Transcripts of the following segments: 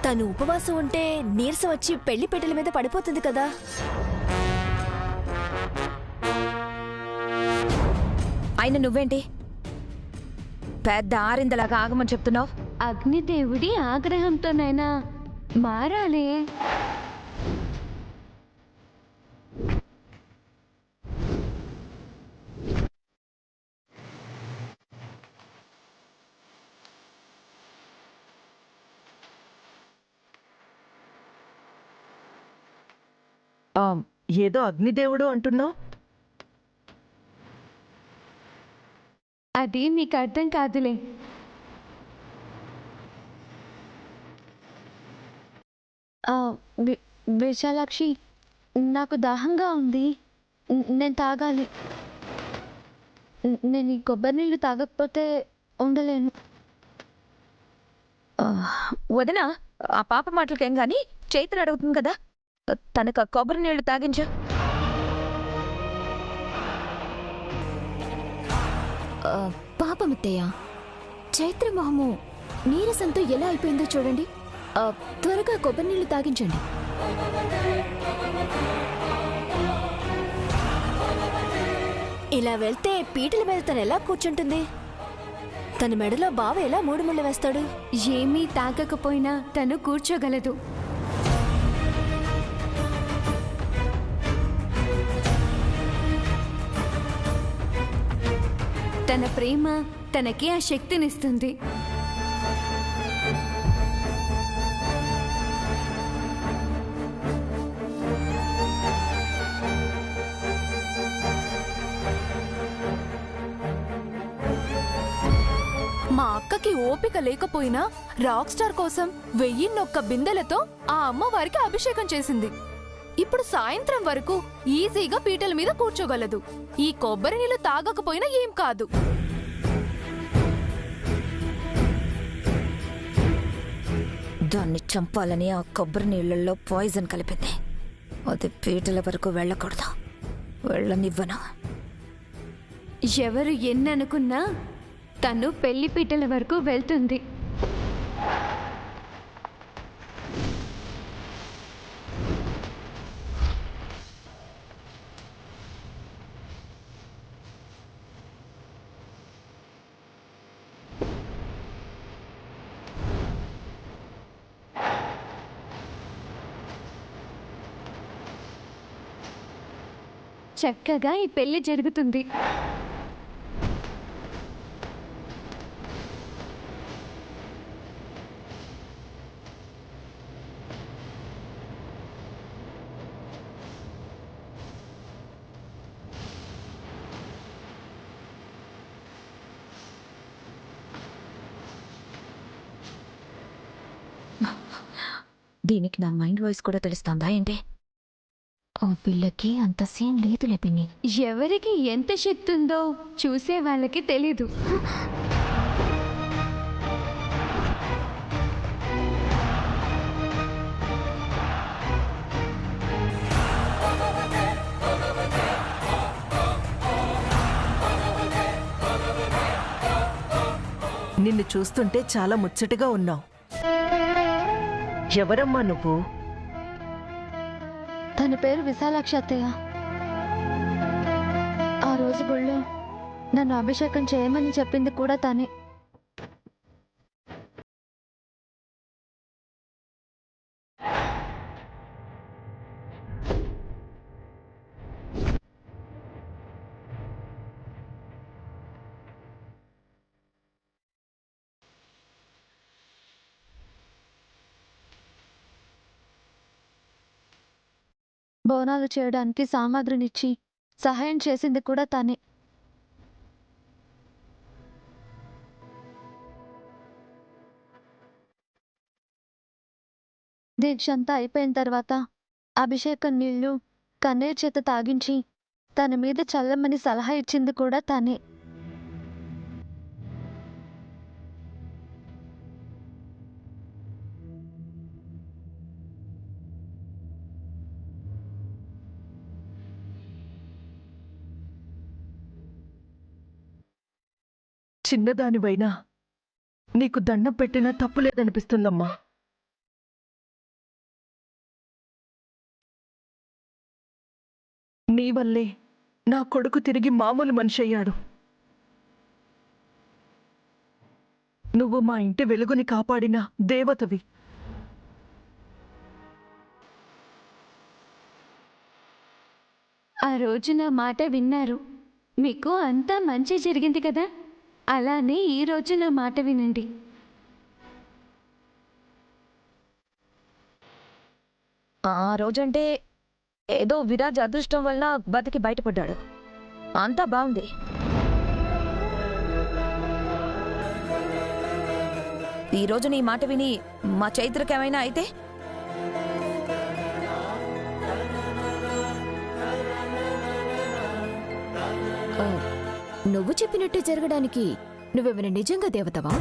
తను ఉపవాసం ఉంటే నీరసం వచ్చి పెళ్లి పెట్టెల మీద పడిపోతుంది కదా. అయినా నువ్వేంటి పెద్ద ఆరిందలాగా ఆగమని చెప్తున్నావు? అగ్నిదేవుడి ఆగ్రహంతోనైనా మారాలే. ఏదో అగ్నిదేవుడు అంటున్నావు. అది మీకు అర్థం కాదులే. విశాలాక్షి, నాకు దాహంగా ఉంది, నేను తాగాలి. నేను ఈ కొబ్బరి నీళ్ళు తాగకపోతే ఉండలేను. వదినా, ఆ పాప మాటలకేం గాని చైత్ర అడుగుతుంది కదా, తనకు కొబ్బరి నీళ్లు తాగించు. పాపముత్తయ్య, చైత్ర మొహము నీరసంతో ఎలా అయిపోయిందో చూడండి. త్వరగా కొబ్బరి నీళ్లు తాగించండి. ఇలా వెళ్తే పీటల మీద తను ఎలా కూర్చుంటుంది? తన మెడలో బావ ఎలా మూడు ముళ్ళు వేస్తాడు? ఏమీ తాగకపోయినా తను కూర్చోగలదు. తన ప్రేమ తనకి ఆ శక్తినిస్తుంది. మా అక్కకి ఓపిక లేకపోయినా రాక్ స్టార్ కోసం 1001 బిందెలతో ఆ అమ్మవారికి అభిషేకం చేసింది. ఇప్పుడు సాయంత్రం వరకు ఈజీగా పీటల మీద కూర్చోగలదు. ఈ కొబ్బరి నీళ్లు తాగకపోయినా ఏం కాదు. దాన్ని చంపాలని ఆ కొబ్బరి నీళ్ళల్లో పాయిజన్ కలిపింది. అది పీటల వరకు వెళ్ళకూడదు, వెళ్ళనివ్వను. ఎవరు ఎన్ననుకున్నా తను పెళ్లి పీటల వరకు వెళ్తుంది. చక్కగా ఈ పెళ్లి జరుగుతుంది. దీనికి నా మైండ్ వాయిస్ కూడా తెలుస్తుందా ఏంటి? ఆ పిల్లకి అంత సీన్ లేదులే పిన్ని. ఎవరికి ఎంత శక్తి ఉందో చూసే వాళ్ళకి తెలీదు. నిన్ను చూస్తుంటే చాలా ముచ్చటగా ఉన్నావు. ఎవరమ్మా నువ్వు? తన పేరు విశాలాక్షి అత్తయ్య. ఆ రోజు గుళ్ళో నన్ను అభిషేకం చేయమని చెప్పింది కూడా తనే. బోనాలు చేయడానికి సామాగ్రినిచ్చి సహాయం చేసింది కూడా తనే. దీక్ష అంతా అయిపోయిన తర్వాత అభిషేకం నీళ్లు కన్నయ్య చేత తాగించి తన మీద చల్లమని సలహా ఇచ్చింది కూడా తనే. చిన్నదానివైనా నీకు దండం పెట్టినా తప్పులేదనిపిస్తుందమ్మా. నీ వల్లే నా కొడుకు తిరిగి మామూలు మనిషి అయ్యాడు. నువ్వు మా ఇంటి వెలుగుని కాపాడిన దేవతవి. ఆ రోజు నా మాట విన్నారు, మీకు అంతా మంచి జరిగింది కదా. అలానే ఈ రోజు నా మాట వినండి. ఆ రోజంటే ఏదో విరాజ్ అదృష్టం వల్ల బతికి బయటపడ్డాడు. అంతా బాగుంది. ఈ రోజు నీ మాట విని మా చైత్రకి ఏమైనా అయితే నువ్వు చెప్పినట్టు జరగడానికి నువ్వేమైనా నిజంగా దేవతవా?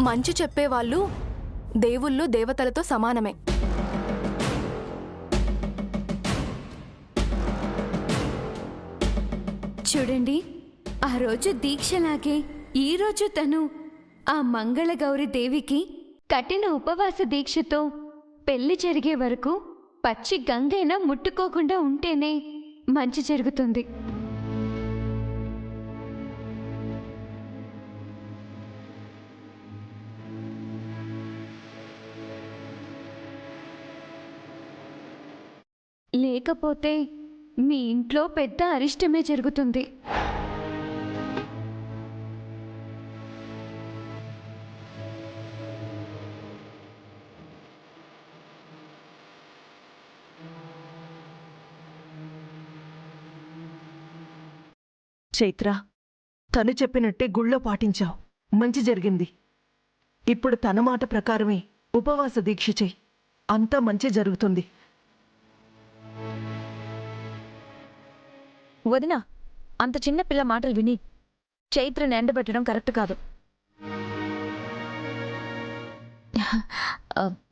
మంచి చెప్పేవాళ్ళు దేవుళ్ళు దేవతలతో సమానమే. చూడండి, ఆ రోజు దీక్షలాగే ఈ రోజు తను ఆ మంగళగౌరి దేవికి కఠిన ఉపవాస దీక్షతో పెళ్లి జరిగే వరకు పచ్చి గంగైనా ముట్టుకోకుండా ఉంటేనే మంచి జరుగుతుంది. లేకపోతే మీ ఇంట్లో పెద్ద అరిష్టమే జరుగుతుంది. చైత్ర, తను చెప్పినట్టే గుళ్ళో పాటించావు, మంచి జరిగింది. ఇప్పుడు తన మాట ప్రకారమే ఉపవాస దీక్ష చెయ్యి, అంతా మంచి జరుగుతుంది. వదినా, అంత చిన్న పిల్ల మాటలు విని చైత్రని ఎండబెట్టడం కరెక్ట్ కాదు.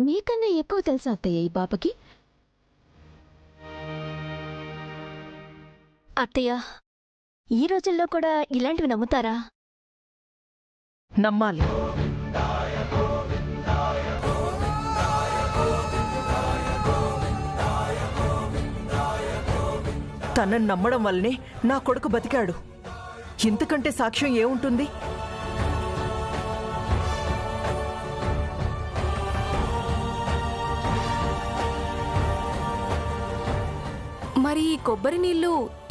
మీకన్నా ఎక్కువ తెలుసా అత్తయ్య ఈ పాపకి? అత్తయ్య, ఈ రోజుల్లో కూడా ఇలాంటివి నమ్ముతారా? నమ్మాలి. తనని నమ్మడం వల్లనే నా కొడుకు బతికాడు. ఇంతకంటే సాక్ష్యం ఏముంటుంది? మరి ఈ కొబ్బరి నీళ్లు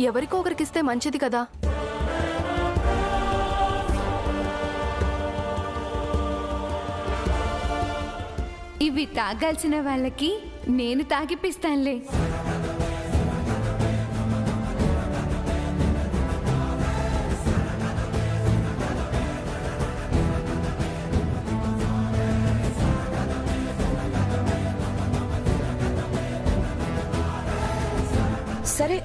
ఎవరికో ఒకరికిస్తే మంచిది కదా. ఇవి తాగాల్సిన వాళ్ళకి నేను తాగిపిస్తానులే. సరే,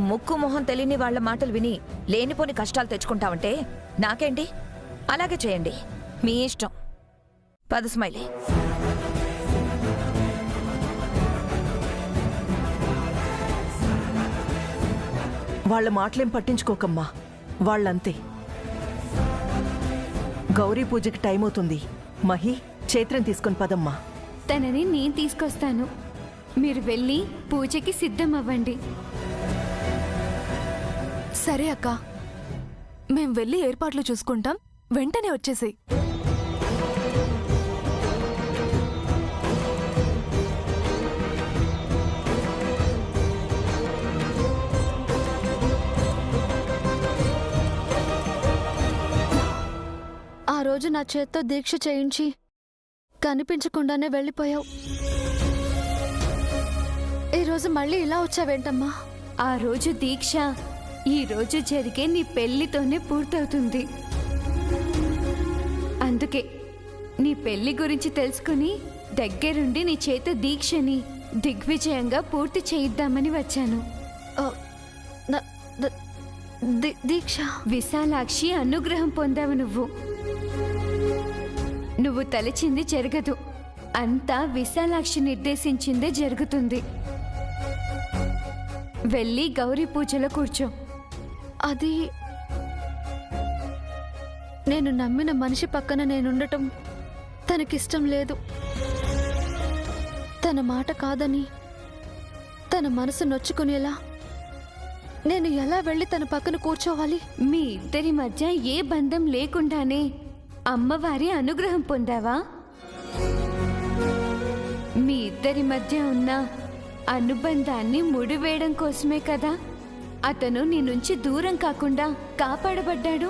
ముక్కు మొహం తెలియని వాళ్ల మాటలు విని లేనిపోని కష్టాలు తెచ్చుకుంటావంటే నాకేంటి, అలాగే చేయండి, మీ ఇష్టం. పద స్మైలీ. వాళ్ళ మాటలేం పట్టించుకోకమ్మా, వాళ్ళంతే. గౌరీ పూజకి టైం అవుతుంది. మహి, చైత్రం తీసుకొని పదమ్మా. తనని నేను తీసుకొస్తాను. మీరు వెళ్ళి పూజకి సిద్ధం అవ్వండి. సరే అక్క, మేం వెళ్ళి ఏర్పాట్లు చూసుకుంటాం, వెంటనే వచ్చేసి. ఆ రోజు నా చేత్తో దీక్ష చేయించి కనిపించకుండానే వెళ్ళిపోయావు. ఈరోజు మళ్ళీ ఇలా వచ్చావేంటమ్మా? ఆ రోజు దీక్ష ఈ రోజు జరిగే నీ పెళ్లితోనే పూర్తవుతుంది. అందుకే నీ పెళ్లి గురించి తెలుసుకుని దగ్గరుండి నీ చేత దీక్షని దిగ్విజయంగా పూర్తి చేయిద్దామని వచ్చాను. దీక్ష విశాలాక్షి అనుగ్రహం పొందావు. నువ్వు తలచింది జరగదు, అంతా విశాలాక్షి నిర్దేశించిందే జరుగుతుంది. వెళ్ళి గౌరీ పూజలో కూర్చో. అది నేను నమ్మిన మనిషి పక్కన నేనుండటం తనకిష్టం లేదు. తన మాట కాదని తన మనసు నొచ్చుకునేలా నేను ఎలా వెళ్ళి తన పక్కన కూర్చోవాలి? మీ ఇద్దరి మధ్య ఏ బంధం లేకుండానే అమ్మవారి అనుగ్రహం పొందావా? మీ ఇద్దరి మధ్య ఉన్న అనుబంధాన్ని ముడివేయడం కోసమే కదా అతను నీ నుంచి దూరం కాకుండా కాపాడబడ్డాడు.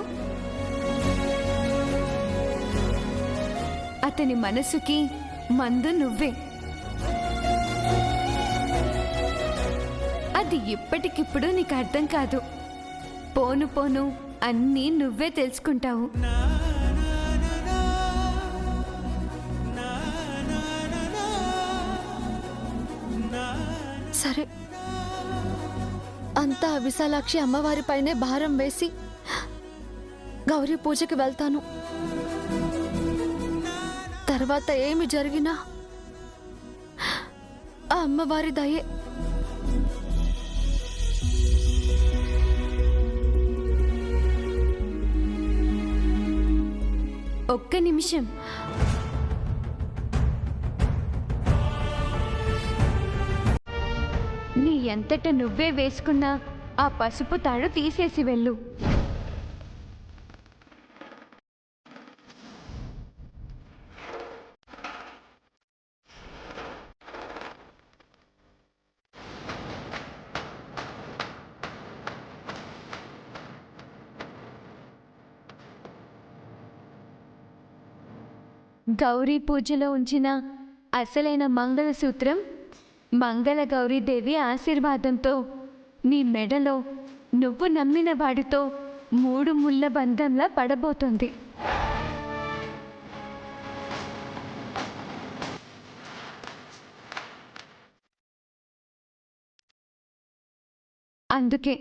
అతని మనసుకి మందు నువ్వే. అది ఇప్పటికిప్పుడు నీకు అర్థం కాదు. పోను పోను అన్నీ నువ్వే తెలుసుకుంటావు. సరే, అంతా విశాలాక్షి అమ్మవారిపైనే భారం వేసి గౌరీ పూజకి వెళ్తాను. తర్వాత ఏమి జరిగినా ఆ అమ్మవారి దయే. ఒక్క నిమిషం. నీ ఎంతట నువ్వే వేసుకున్న ఆ పసుపు తాడు తీసేసి వెళ్ళు. గౌరీ పూజలో ఉంచిన అసలైన మంగళసూత్రం మంగళ గౌరీదేవి ఆశీర్వాదంతో నీ మెడలో నువ్వు నమ్మిన వాడితో 3 ముళ్ళ బంధంలా పడబోతుంది. అందుకే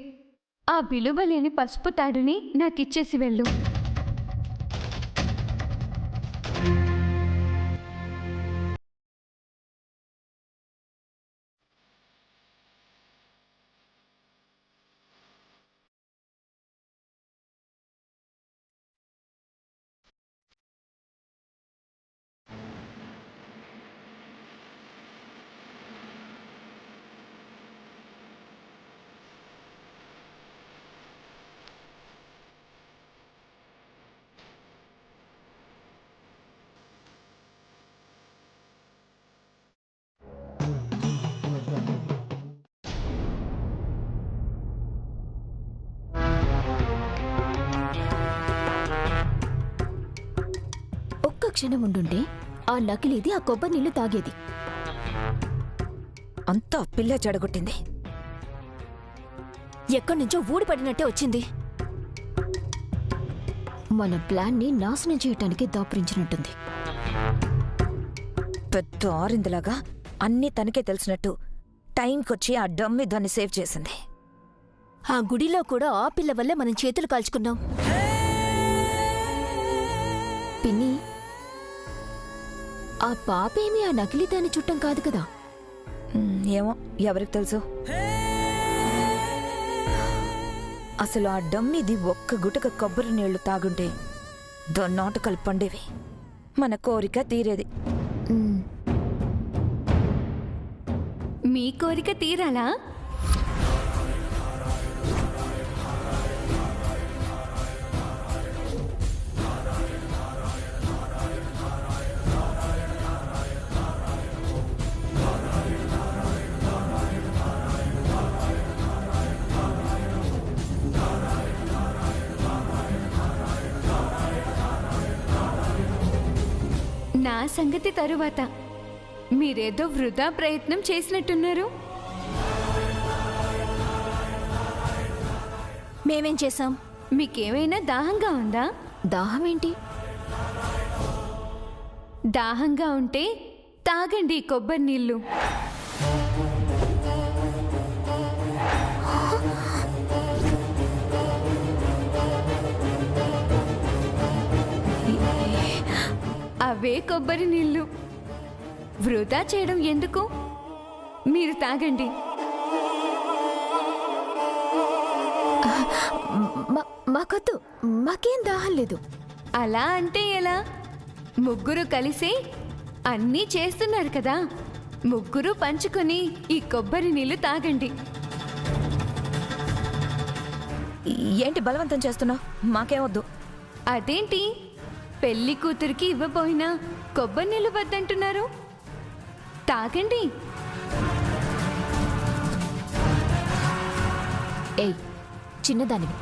ఆ విలువలేని పసుపు తాడుని నాకిచ్చేసి వెళ్ళు. క్షణం ఉండుంటే ఆ నకిలీది ఆ కొబ్బరి నీళ్లు తాగేది. అంతా పిల్ల చెడగొట్టింది. ఎక్కడి నుంచో ఊడిపడినట్టే వచ్చింది. మన ప్లాన్ని నాశనం చేయటానికి దాపురించినట్టుంది. పెద్ద ఆరిందిలాగా అన్నీ తనకే తెలిసినట్టు టైంకొచ్చి ఆ డమ్మి దాన్ని సేవ్ చేసింది. ఆ గుడిలో కూడా ఆ పిల్ల వల్లే మనం చేతులు కాల్చుకున్నాం. పిన్ని, ఆ పాపేమీ ఆ నకిలీదాన్ని చుట్టం కాదు కదా? ఏమో, ఎవరికి తెలుసు. అసలు ఆ డమ్మిది ఒక్క గుటక కొబ్బరి నీళ్లు తాగుంటే దొన్నాటకలు పండేవి. మన కోరిక తీరేది. మీ కోరిక తీరాలా? నా సంగతి తరువాత. మీరేదో వృధా ప్రయత్నం చేసినట్టున్నారు. మేమేం చేశాం? మీకేమైనా దాహంగా ఉందా? దాహమేంటి? దాహంగా ఉంటే తాగండి కొబ్బరి నీళ్ళు. అవే కొబ్బరి నీళ్ళు. వృధా చేయడం ఎందుకు? మీరు తాగండి. మాకొద్దు, మాకేం దాహం లేదు. అలా అంటే ఎలా? ముగ్గురు కలిసి అన్నీ చేస్తున్నారు కదా, ముగ్గురు పంచుకొని ఈ కొబ్బరి నీళ్లు తాగండి. ఏంటి బలవంతం చేస్తున్నావు? మాకేమొద్దు. అదేంటి, పెళ్లి కూతురికి ఇవ్వబోయినా కొబ్బరి నీళ్ళు వద్దంటున్నారు? తాగండి. ఏయ్, చిన్నదానివి,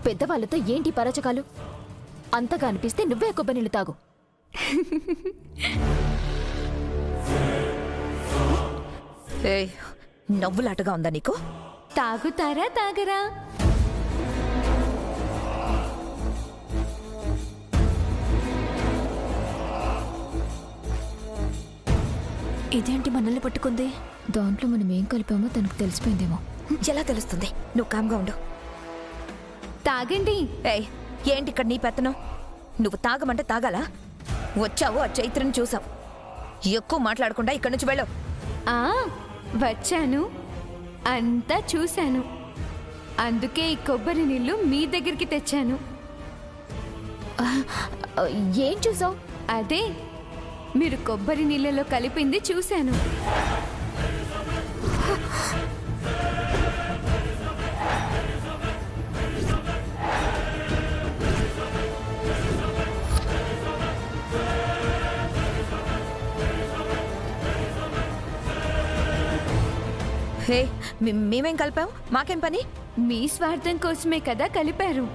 పెద్దవాళ్ళతో ఏంటి పరచకాలు? అంతగా అనిపిస్తే నువ్వే కొబ్బరి నీళ్ళు తాగు. ఏయ్, నవ్వులాటగా ఉందా నీకు? తాగుతారా తాగరా? ఇదేంటి మనల్ని పట్టుకుంది? దాంట్లో మనం ఏం కలిపామో తనకు తెలిసిపోయిందేమో. ఎలా తెలుస్తుంది? నువ్వు కామ్గా ఉండు. తాగండి. ఏయ్, ఏంటి ఇక్కడ నీ పెత్తనం? నువ్వు తాగమంటే తాగాలా? వచ్చావు, ఆ చైత్రని చూసావు. ఎక్కువ మాట్లాడకుండా ఇక్కడి నుంచి వెళ్ళవు. ఆ వచ్చాను, అంతా చూశాను. అందుకే ఈ కొబ్బరి నీళ్లు మీ దగ్గరికి తెచ్చాను. ఏం చూసావు? అదే, మీరు కొబ్బరి నీళ్ళలో కలిపింది చూశాను. హే, మేమేం కలిపాం? మాకేం పని? మీ స్వార్థం కోసమే కదా కలిపారు.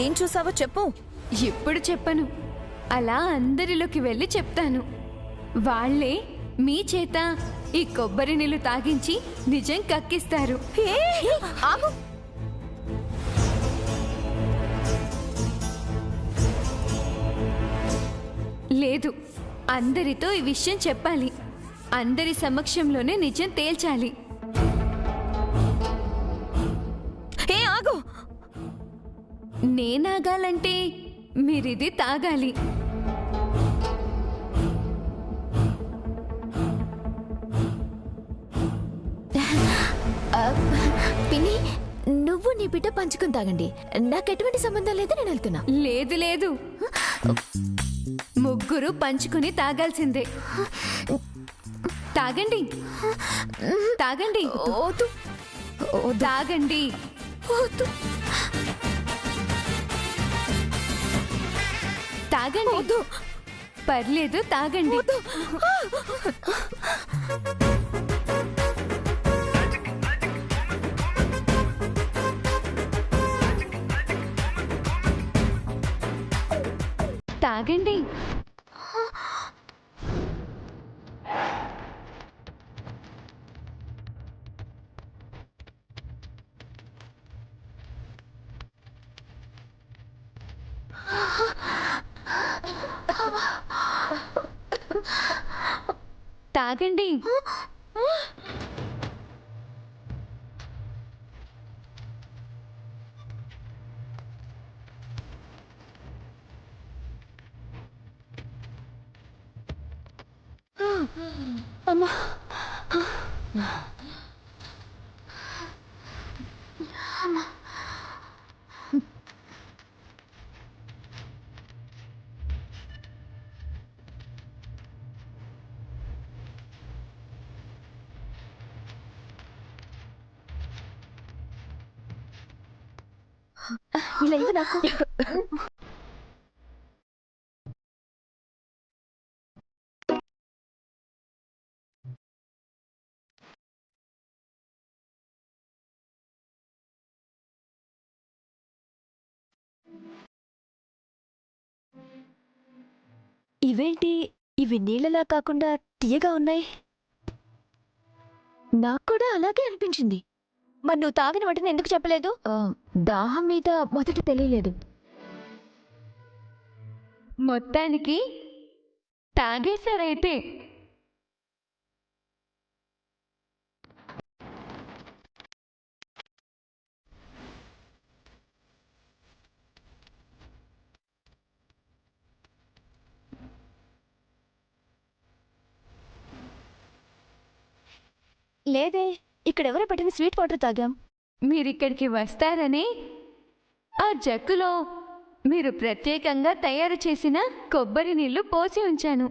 ఏం చూసావో చెప్పు. ఇప్పుడు చెప్పను, అలా అందరిలోకి వెళ్ళి చెప్తాను. వాళ్ళే మీ చేత ఈ కొబ్బరి నీళ్లు తాగించి నిజం కక్కిస్తారు. ఆగు. లేదు, అందరితో ఈ విషయం చెప్పాలి. అందరి సమక్షంలోనే నిజం తేల్చాలి. ఆగు. నేనాగాలంటే మీరిది తాగాలి. పిన్ని, నువ్వు నీ బిడ్డ పంచుకుని తాగండి. నాకు ఎటువంటి సంబంధం లేదు, నేను వెళ్తున్నా. లేదు లేదు, ముగ్గురు పంచుకుని తాగాల్సిందే. తాగండి తాగండి. తాగండి. తాగండి. పర్లేదు, తాగండి. తాగండి. తాగండి. ఇలా ఇవ్వు నాకు. ఇవేంటి, ఇవి నీళ్ళలా కాకుండా తీయగా ఉన్నాయి? నాకు కూడా అలాగే అనిపించింది. మరి నువ్వు తాగిన వాటిని ఎందుకు చెప్పలేదు? దాహం మీద మొదట తెలియలేదు. మొత్తానికి తాగేశారైతే. లేదే, ఇక్కడెవరో పెట్టిన స్వీట్ వాటర్ తాగాం. మీరిక్కడికి వస్తారని ఆ జగ్గులో మీరు ప్రత్యేకంగా తయారు చేసిన కొబ్బరి నీళ్లు పోసి ఉంచాను.